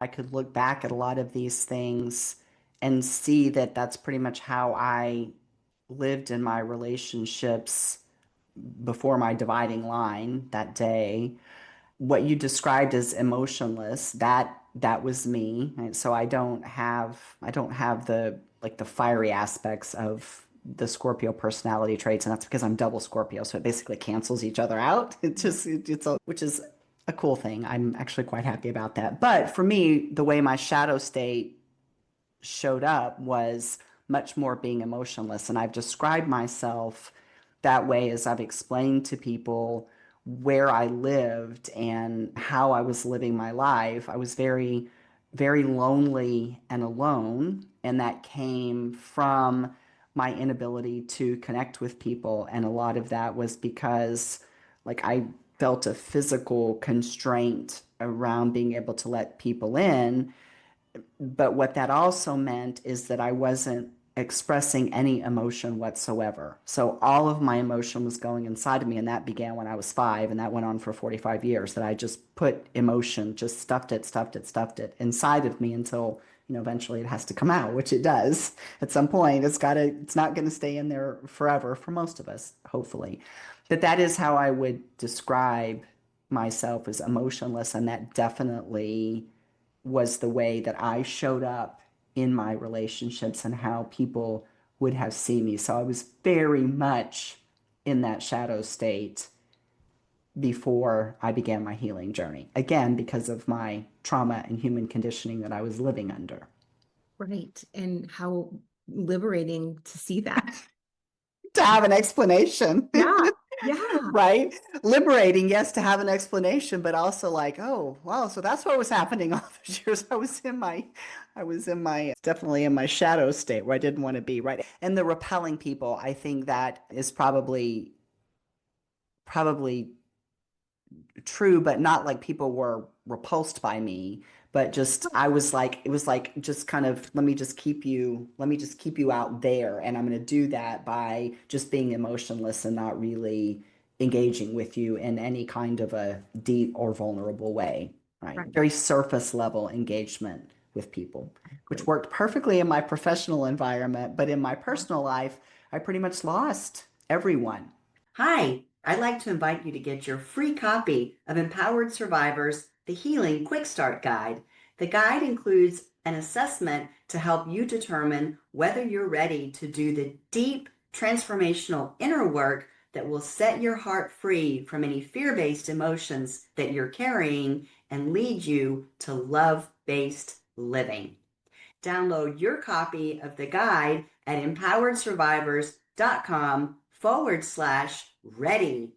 I could look back at a lot of these things and see that that's pretty much how I lived in my relationships before my dividing line that day. What you described as emotionless, that was me. And so I don't have the like the fiery aspects of the Scorpio personality traits, and that's because I'm double Scorpio, so it basically cancels each other out. Which is a cool thing. I'm actually quite happy about that. But for me, the way my shadow state showed up was much more being emotionless. And I've described myself that way as I've explained to people where I lived and how I was living my life. I was very, very lonely and alone. And that came from my inability to connect with people. And a lot of that was because, like, I felt a physical constraint around being able to let people in, but what that also meant is that I wasn't expressing any emotion whatsoever. So all of my emotion was going inside of me, and that began when I was 5, and that went on for 45 years. That I just put emotion, just stuffed it inside of me until, eventually it has to come out, which it does at some point. It's not going to stay in there forever for most of us, hopefully. But that is how I would describe myself, as emotionless, and that definitely was the way that I showed up in my relationships and how people would have seen me. So I was very much in that shadow state before I began my healing journey. Again, because of my trauma and human conditioning that I was living under. Right. And how liberating to see that. To have an explanation. Yeah. Yeah. Right? Liberating, yes, to have an explanation, but also like, oh, wow, so that's what was happening all those years. I was definitely in my shadow state where I didn't want to be, right? And the repelling people, I think that is probably true, but not like people were repulsed by me, but just I was like, it was like just kind of let me just keep you out there. And I'm going to do that by just being emotionless and not really engaging with you in any kind of a deep or vulnerable way, right? Right. Very surface level engagement with people, which Great. worked perfectly in my professional environment, but in my personal life, I pretty much lost everyone. Hi, I'd like to invite you to get your free copy of Empowered Survivors, the Healing Quick Start Guide. The guide includes an assessment to help you determine whether you're ready to do the deep transformational inner work that will set your heart free from any fear-based emotions that you're carrying and lead you to love-based living. Download your copy of the guide at empoweredsurvivors.com/ready